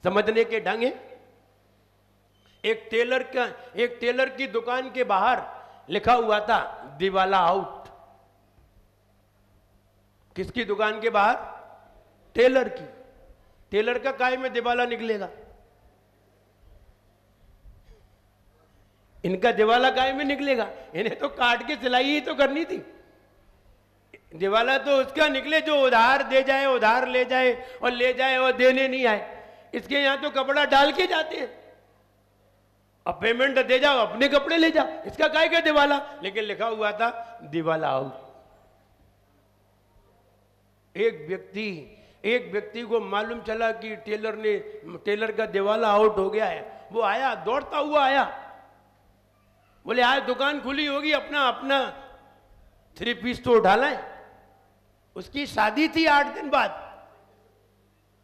समझने के ढंग है। एक टेलर की दुकान के बाहर लिखा हुआ था दिवाला आउट। किसकी दुकान के बाहर? टेलर की। टेलर का काय में दिवाला निकलेगा? इनका दिवाला काय में निकलेगा? इन्हें तो काट के सिलाई ही तो करनी थी। दिवाला तो उसका निकले जो उधार दे जाए, उधार ले जाए, और ले जाए और देने नहीं आए। इसके यहां तो कपड़ा डाल के जाते हैं, अब पेमेंट दे जाओ, अपने कपड़े ले जाओ, इसका काय का दिवाला? लेकिन लिखा हुआ था दिवाला आउट। एक व्यक्ति को मालूम चला कि टेलर का दिवाला आउट हो गया है। वो आया, दौड़ता हुआ आया, बोले आज दुकान खुली होगी, अपना 3 पीस तो उठा लाए। उसकी शादी थी 8 दिन बाद।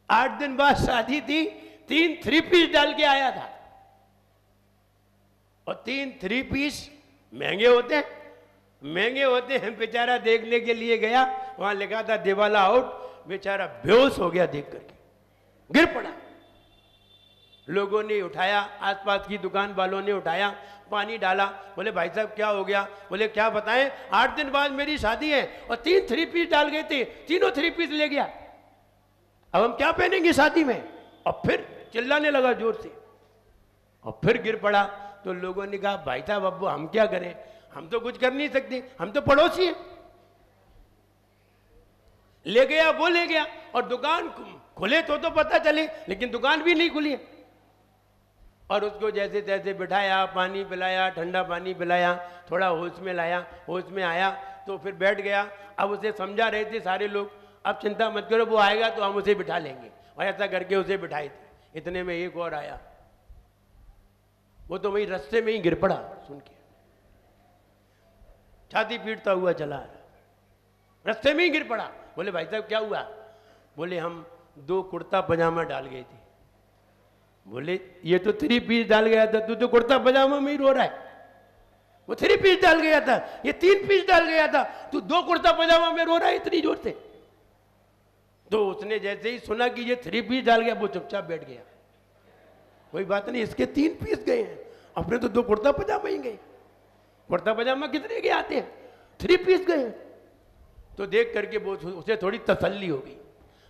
8 दिन बाद शादी थी, 3 3 पीस डाल के आया था। और 3 3 पीस महंगे होते हैं, बेचारा देखने के लिए गया, वहां लिखा था दिवाला आउट। बेचारा बेहोश हो गया, देख करके गिर पड़ा। लोगों ने उठाया, आसपास की दुकान वालों ने उठाया, पानी डाला। बोले भाई साहब क्या हो गया? बोले क्या बताएं, 8 दिन बाद मेरी शादी है और 3 3 पीस डाल गए थे, तीनों 3 पीस ले गया, अब हम क्या पहनेंगे शादी में? और फिर चिल्लाने लगा जोर से, और फिर गिर पड़ा। तो लोगों ने कहा भाई साहब अब हम क्या करें, हम तो कुछ कर नहीं सकते, हम तो पड़ोसी हैं। ले गया, वो ले गया, और दुकान खुले तो पता चले, लेकिन दुकान भी नहीं खुली है। और उसको जैसे तैसे बिठाया, पानी पिलाया, ठंडा पानी पिलाया, थोड़ा होश में लाया, होश में आया तो फिर बैठ गया। अब उसे समझा रहे थे सारे लोग, अब चिंता मत करो, वो आएगा तो हम उसे बिठा लेंगे, और ऐसा करके उसे बिठाए थे। इतने में एक और आया, वो तो वही रास्ते में ही गिर पड़ा। सुन के छाती पीटता हुआ चला, रास्ते में ही गिर पड़ा। बोले भाई साहब क्या हुआ? बोले हम 2 कुर्ता पजामा डाल गए थे। बोले ये तो 3 पीस डाल गया था, तू तो कुर्ता पजामा में ही रो रहा है। वो 3 पीस डाल गया था, ये 3 पीस डाल गया था, तू 2 कुर्ता पजामा में रो रहा है इतनी जोर से। तो उसने जैसे ही सुना कि ये 3 पीस डाल गया, वो चुपचाप बैठ गया। कोई बात नहीं, इसके 3 पीस गए हैं, अपने तो 2 कुर्ता पजामा ही गए। कुर्ता पजामा कितने के आते हैं? 3 पीस गए। तो देख करके वो उसे थोड़ी तसल्ली हो गई।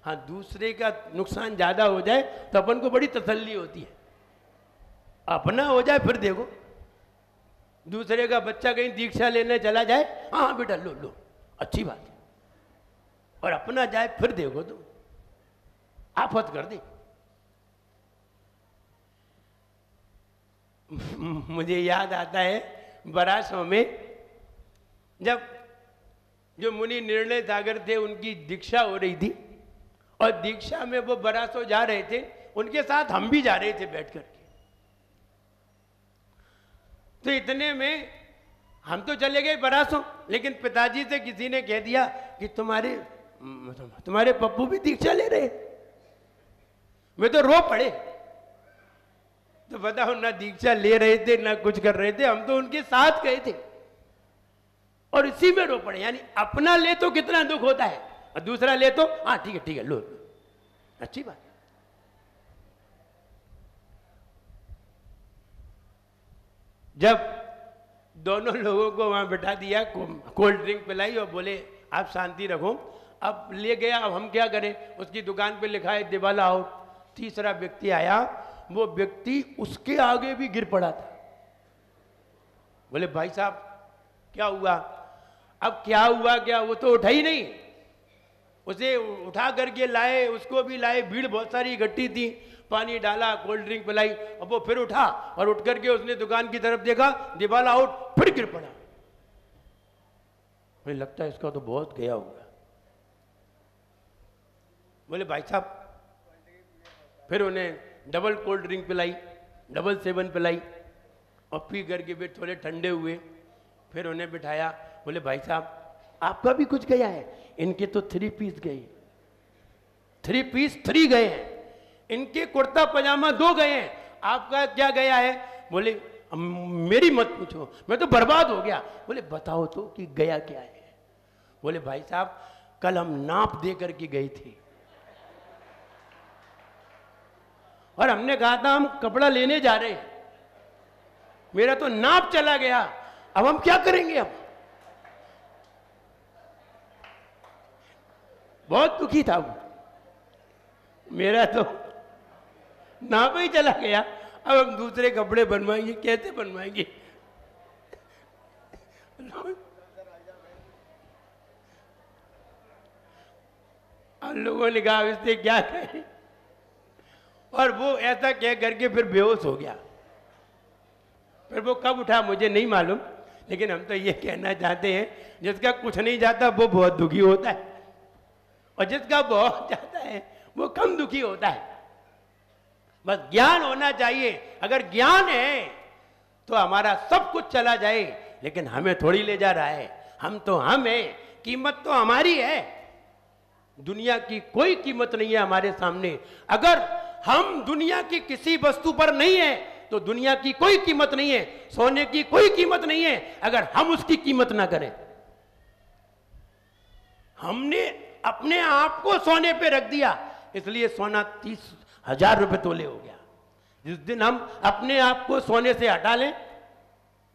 हाँ, दूसरे का नुकसान ज्यादा हो जाए तो अपन को बड़ी तसल्ली होती है, अपना हो जाए फिर देखो। दूसरे का बच्चा कहीं दीक्षा लेने चला जाए, हाँ बेटा लो लो, अच्छी बात है, और अपना जाए फिर देखो तुम, आफत कर दे। मुझे याद आता है बरासों में, जब जो मुनि निर्णय सागर थे उनकी दीक्षा हो रही थी, और दीक्षा में वो बरासों जा रहे थे, उनके साथ हम भी जा रहे थे बैठ करके। तो इतने में हम तो चले गए बरासों, लेकिन पिताजी से किसी ने कह दिया कि तुम्हारे पप्पू भी दीक्षा ले रहे। वे तो रो पड़े। तो बताओ, ना दीक्षा ले रहे थे ना कुछ कर रहे थे, हम तो उनके साथ गए थे और इसी में रो पड़े। यानी अपना ले तो कितना दुख होता है, और दूसरा ले तो हाँ ठीक है लो, अच्छी बात है। जब दोनों लोगों को वहां बैठा दिया, कोल्ड ड्रिंक पिलाई और बोले आप शांति रखो, अब ले गया, अब हम क्या करें? उसकी दुकान पे लिखा है दिवाला आउट। तीसरा व्यक्ति आया, वो व्यक्ति उसके आगे भी गिर पड़ा था। बोले भाई साहब क्या हुआ? अब क्या हुआ क्या, वो तो उठा ही नहीं। उसे उठा करके लाए, उसको भी लाए, भीड़ बहुत सारी इकट्ठी थी, पानी डाला, कोल्ड ड्रिंक पिलाई, अब वो फिर उठा, और उठ करके उसने दुकान की तरफ देखा, दिवाला आउट, फिर गिर पड़ा। मुझे लगता है इसका तो बहुत गया होगा। बोले भाई साहब, फिर उन्हें डबल कोल्ड ड्रिंक पिलाई, डबल 7 पिलाई, और पी करके फिर थोड़े ठंडे हुए, फिर उन्हें बिठाया। बोले भाई साहब आपका भी कुछ गया है? इनके तो 3 पीस गए, 3 पीस 3 गए हैं, इनके कुर्ता पजामा 2 गए हैं, आपका क्या गया है? बोले मेरी मत पूछो, मैं तो बर्बाद हो गया। बोले बताओ तो कि गया क्या है? बोले भाई साहब कल हम नाप दे करके गए थे, और हमने कहा था हम कपड़ा लेने जा रहे हैं, मेरा तो नाप चला गया, अब हम क्या करेंगे? अब बहुत दुखी था वो, मेरा तो नाप ही चला गया, अब हम दूसरे कपड़े बनवाएंगे, कैसे बनवाएंगे? और लोगों ने कहा इससे क्या कहें, और वो ऐसा कह करके फिर बेहोश हो गया। फिर वो कब उठा मुझे नहीं मालूम, लेकिन हम तो ये कहना चाहते हैं जिसका कुछ नहीं जाता वो बहुत दुखी होता है, और जिसका बहुत जाता है वो कम दुखी होता है। बस ज्ञान होना चाहिए, अगर ज्ञान है तो हमारा सब कुछ चला जाए, लेकिन हमें थोड़ी ले जा रहा है, हम तो हम है, कीमत तो हमारी है, दुनिया की कोई कीमत नहीं है हमारे सामने। अगर हम दुनिया की किसी वस्तु पर नहीं है तो दुनिया की कोई कीमत नहीं है, सोने की कोई कीमत नहीं है अगर हम उसकी कीमत ना करें। हमने अपने आप को सोने पे रख दिया, इसलिए सोना 30,000 रुपए तोले हो गया। जिस दिन हम अपने आप को सोने से हटा लें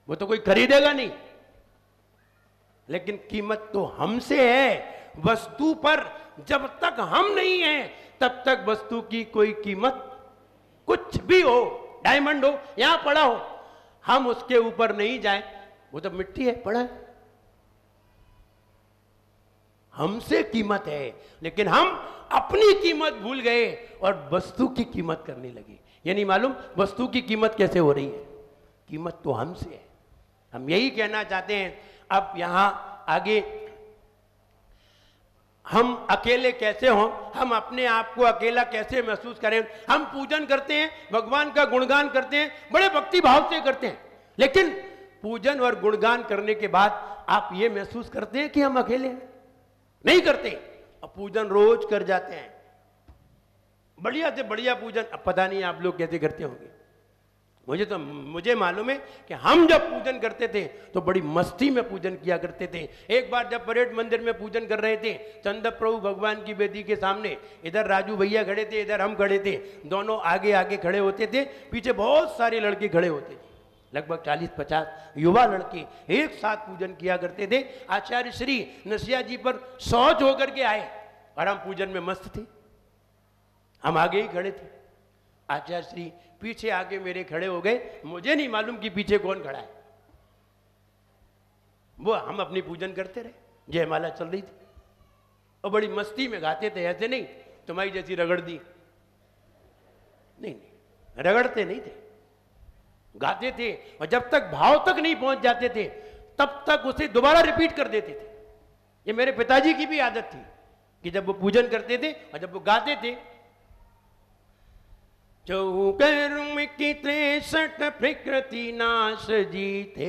वो तो कोई खरीदेगा नहीं, लेकिन कीमत तो हमसे है। वस्तु पर जब तक हम नहीं हैं तब तक वस्तु की कोई कीमत, कुछ भी हो, डायमंड हो यहां पड़ा हो, हम उसके ऊपर नहीं जाए, वो तो मिट्टी है, पड़ा है। हमसे कीमत है, लेकिन हम अपनी कीमत भूल गए और वस्तु की कीमत करने लगे। ये नहीं मालूम वस्तु की कीमत कैसे हो रही है, कीमत तो हमसे है। हम यही कहना चाहते हैं। अब यहां आगे हम अकेले कैसे हों, हम अपने आप को अकेला कैसे महसूस करें। हम पूजन करते हैं, भगवान का गुणगान करते हैं, बड़े भक्ति भाव से करते हैं, लेकिन पूजन और गुणगान करने के बाद आप ये महसूस करते हैं कि हम अकेले हैं? नहीं करते। अब पूजन रोज कर जाते हैं, बढ़िया से बढ़िया पूजन। अब पता नहीं आप लोग कैसे करते होंगे, मुझे मालूम है कि हम जब पूजन करते थे तो बड़ी मस्ती में पूजन किया करते थे। एक बार जब परेड मंदिर में पूजन कर रहे थे, चंद प्रभु भगवान की वेदी के सामने, इधर राजू भैया खड़े थे, इधर हम खड़े थे, दोनों आगे आगे खड़े होते थे, पीछे बहुत सारे लड़के खड़े होते थे, लगभग 40-50 युवा लड़के एक साथ पूजन किया करते थे। आचार्य श्री नसिया जी पर शौच होकर के आए और हम पूजन में मस्त थे, हम आगे ही खड़े थे। आचार्य श्री पीछे आगे मेरे खड़े हो गए, मुझे नहीं मालूम कि पीछे कौन खड़ा है। वो हम अपनी पूजन करते रहे, जयमाला चल रही थी और बड़ी मस्ती में गाते थे, ऐसे नहीं तुम्हारी जैसी रगड़ दी, नहीं रगड़ते नहीं थे, गाते थे। और जब तक भाव तक नहीं पहुंच जाते थे तब तक उसे दोबारा रिपीट कर देते थे। ये मेरे पिताजी की भी आदत थी कि जब वो पूजन करते थे और जब वो गाते थे, चौकर्म की 63 प्रकृति नाश जीते,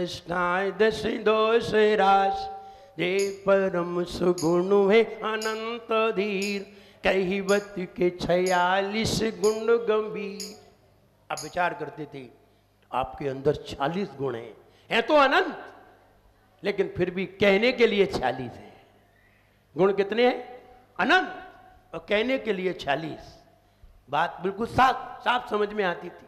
अष्टादश दोष राश, जे परम सुगुण है अनंत धीर, कहिवत के 46 गुण गंभीर। अब विचार करते थे आपके अंदर 46 गुण हैं तो अनंत, लेकिन फिर भी कहने के लिए 46 हैं। गुण कितने हैं? अनंत, और कहने के लिए 46। बात बिल्कुल साफ समझ में आती थी।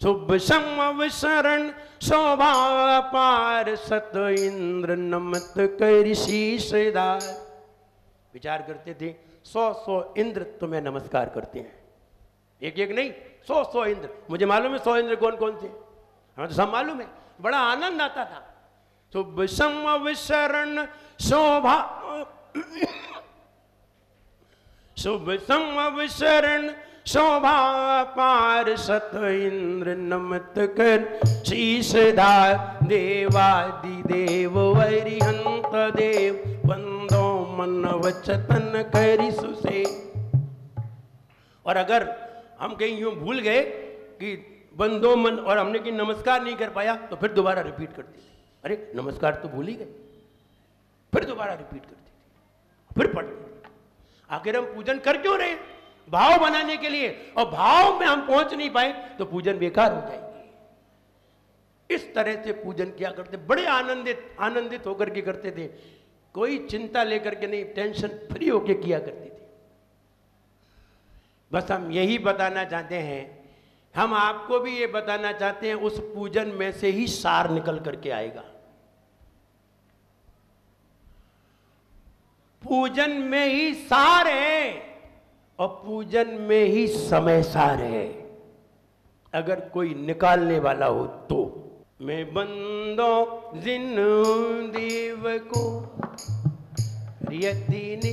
शुभ समवसरण शोभा पार, सत इंद्र नमत कर शीशदार। विचार करते थे 100 इंद्र तुम्हें नमस्कार करते हैं, एक एक नहीं 100 इंद्र। मुझे मालूम है 100 इंद्र कौन कौन थे, हमें तो सब मालूम है, बड़ा आनंद आता था। शुभ समवसरण शोभा शुभ समवसरण शोभा पार, सत इंद्र नमत कर शीशधार, देवादि देव वरिहंत देव, बंदो मन वचन करि सुसे। और अगर हम कहीं यूं भूल गए कि बंदो मन और हमने कि नमस्कार नहीं कर पाया तो फिर दोबारा रिपीट करते थे, अरे नमस्कार तो भूल ही गए, फिर दोबारा रिपीट करते थे, फिर पढ़ते थे। आखिर हम पूजन कर क्यों रहे? भाव बनाने के लिए, और भाव में हम पहुंच नहीं पाए तो पूजन बेकार हो जाएगी। इस तरह से पूजन किया करते, बड़े आनंदित होकर के करते थे, कोई चिंता लेकर के नहीं, टेंशन फ्री होकर किया करते थे। बस हम यही बताना चाहते हैं, हम आपको भी ये बताना चाहते हैं, उस पूजन में से ही सार निकल करके आएगा। पूजन में ही सार है और पूजन में ही समय सार है, अगर कोई निकालने वाला हो तो। मैं बंदो जिन देव को रियति ने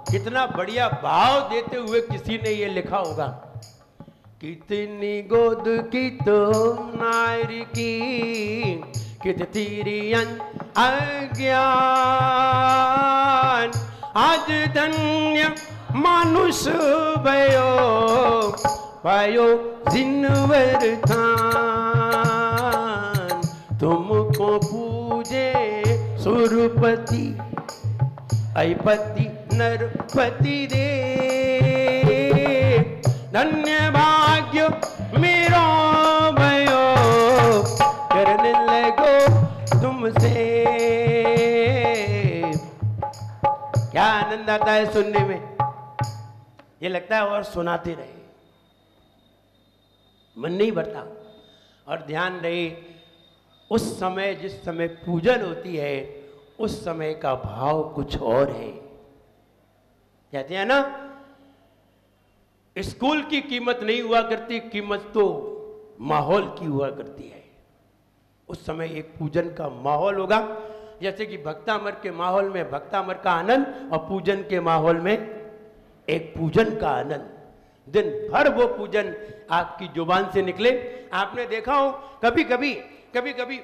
कितना बढ़िया भाव देते हुए किसी ने ये लिखा होगा, कितनी गोद की तो नारी की, कित तीरियन अज्ञान, आज धन्य मानुष भयो, पायो जिनवर थान, तुमको पूजे सुरपति ऐपति नरपति दे, धन्य भाग्य मेरो भयो, करने लगो तुमसे। क्या आनंद आता है सुनने में, ये लगता है और सुनाते रहे, मन नहीं भरता। और ध्यान रहे, उस समय जिस समय पूजन होती है उस समय का भाव कुछ और है। कहते हैं ना, स्कूल की कीमत नहीं हुआ करती, कीमत तो माहौल की हुआ करती है। उस समय एक पूजन का माहौल होगा, जैसे कि भक्तामर के माहौल में भक्तामर का आनंद और पूजन के माहौल में एक पूजन का आनंद। दिन भर वो पूजन आपकी जुबान से निकले। आपने देखा हो कभी कभी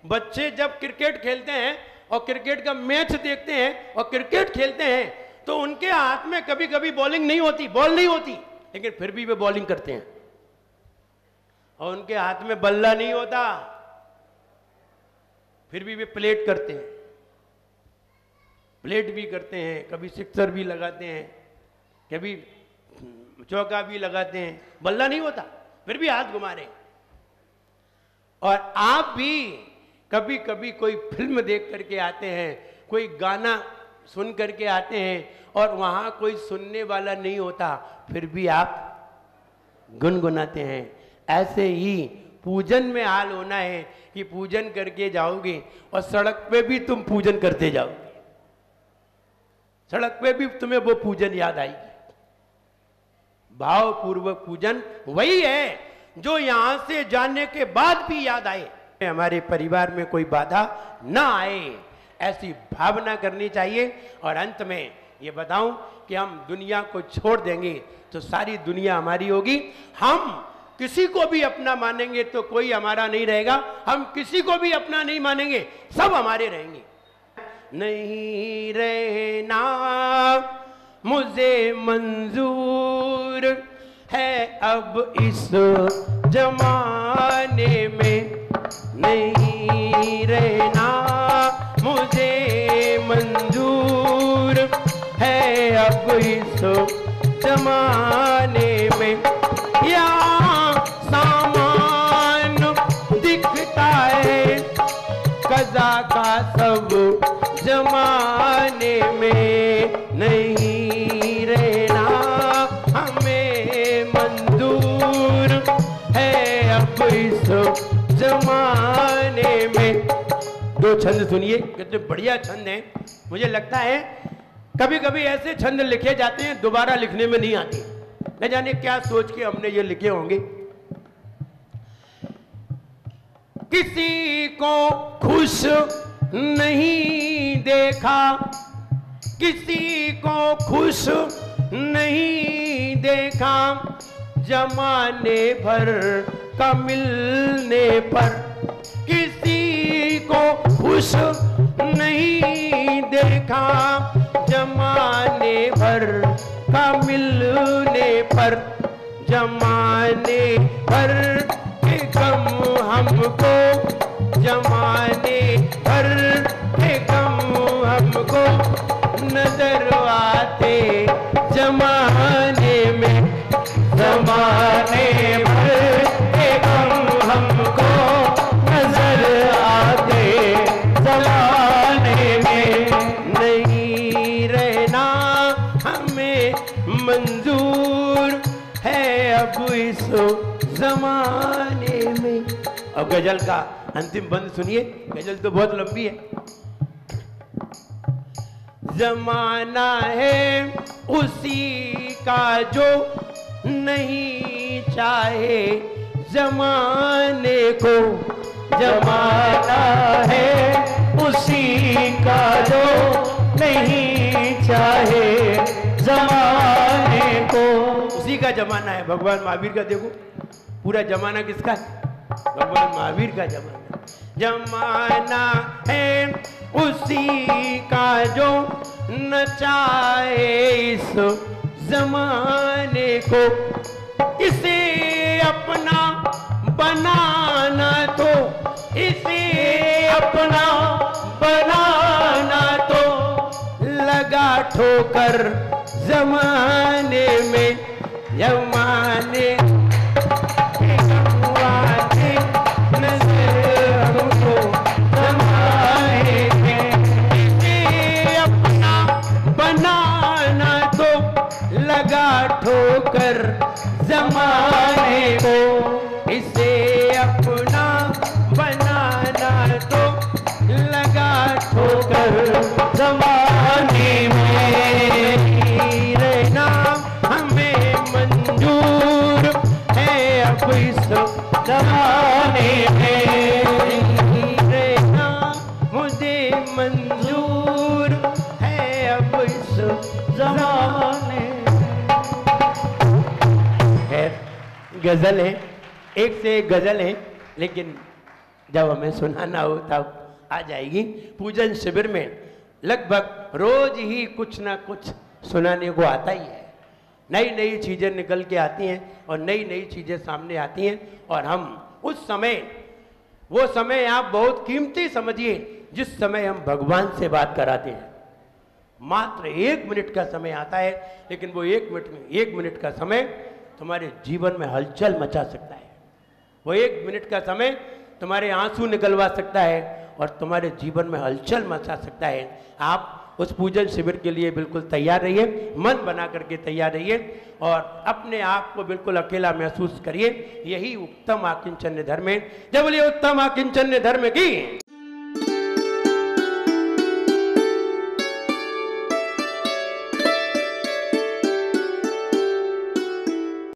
बच्चे जब क्रिकेट खेलते हैं और क्रिकेट का मैच देखते हैं और क्रिकेट खेलते हैं तो उनके हाथ में कभी कभी बॉलिंग नहीं होती, बॉल नहीं होती, लेकिन फिर भी वे बॉलिंग करते हैं। और उनके हाथ में बल्ला नहीं होता, फिर भी वे प्लेट करते हैं, प्लेट भी करते हैं, कभी सिक्सर भी लगाते हैं, कभी चौका भी लगाते हैं, बल्ला नहीं होता फिर भी हाथ घुमा रहे। और आप भी कभी कभी कोई फिल्म देख करके आते हैं, कोई गाना सुन करके आते हैं और वहां कोई सुनने वाला नहीं होता, फिर भी आप गुनगुनाते हैं। ऐसे ही पूजन में हाल होना है कि पूजन करके जाओगे और सड़क पे भी तुम पूजन करते जाओगे, सड़क पे भी तुम्हें वो पूजन याद आएगी। भावपूर्वक पूजन वही है जो यहां से जाने के बाद भी याद आए, हमारे परिवार में कोई बाधा ना आए, ऐसी भावना करनी चाहिए। और अंत में ये बताऊं कि हम दुनिया को छोड़ देंगे तो सारी दुनिया हमारी होगी। हम किसी को भी अपना मानेंगे तो कोई हमारा नहीं रहेगा, हम किसी को भी अपना नहीं मानेंगे, सब हमारे रहेंगे। नहीं रहना मुझे मंजूर है अब इस जमाने में, नहीं रहना मुझे मंजूर है अब इस जमाने में। यहाँ सामान दिखता है कज़ा का सब जमाने में, नहीं रहना हमें मंजूर है अब इस जमाने में। दो छंद सुनिए, कितने बढ़िया छंद हैं। मुझे लगता है कभी कभी ऐसे छंद लिखे जाते हैं दोबारा लिखने में नहीं आते, न जाने क्या सोच के हमने ये लिखे होंगे। किसी को खुश नहीं देखा, किसी को खुश नहीं देखा, जमाने भर का मिलने पर। किसी को खुश नहीं देखा, जमाने भर का मिलने पर। जमाने भर के गम हमको, जमाने भर के गम हमको नजर आते जमाने में। जमाने भर के गम मंजूर है अब इस जमाने में। अब गजल का अंतिम बंद सुनिए, गजल तो बहुत लंबी है। जमाना है उसी का जो नहीं चाहे जमाने को, जमाना है उसी का जो नहीं चाहे जमाने को। उसी का जमाना है। भगवान महावीर का देखो, पूरा जमाना किसका है? भगवान महावीर का जमाना। जमाना है उसी का जो न चाहे इस जमाने को, इसे अपना बनाना तो, इसे अपना बनाना तो लगा ठोकर जमाने में। जमाने ठोकर जमाने को, इसे अपना बनाना तो लगा ठोकर जमाने में। रहना हमें मंजूर है अब इस जमाने में, रहना मुझे मंजूर है अब इस जमाने। गजल है, एक से एक गजल है, लेकिन जब हमें सुनाना हो तब आ जाएगी। पूजन शिविर में लगभग रोज ही कुछ ना कुछ सुनाने को आता ही है। नई नई चीजें निकल के आती हैं और नई नई चीजें सामने आती हैं, और हम उस समय, वो समय आप बहुत कीमती समझिए जिस समय हम भगवान से बात कराते हैं। मात्र 1 मिनट का समय आता है, लेकिन वो 1 मिनट का समय तुम्हारे जीवन में हलचल मचा सकता है। वो 1 मिनट का समय तुम्हारे आंसू निकलवा सकता है और तुम्हारे जीवन में हलचल मचा सकता है। आप उस पूजन शिविर के लिए बिल्कुल तैयार रहिए, मन बना करके तैयार रहिए और अपने आप को बिल्कुल अकेला महसूस करिए। यही उत्तम आकिंचन्य धर्म है। जब बोलिए उत्तम आकिंचन्य धर्म की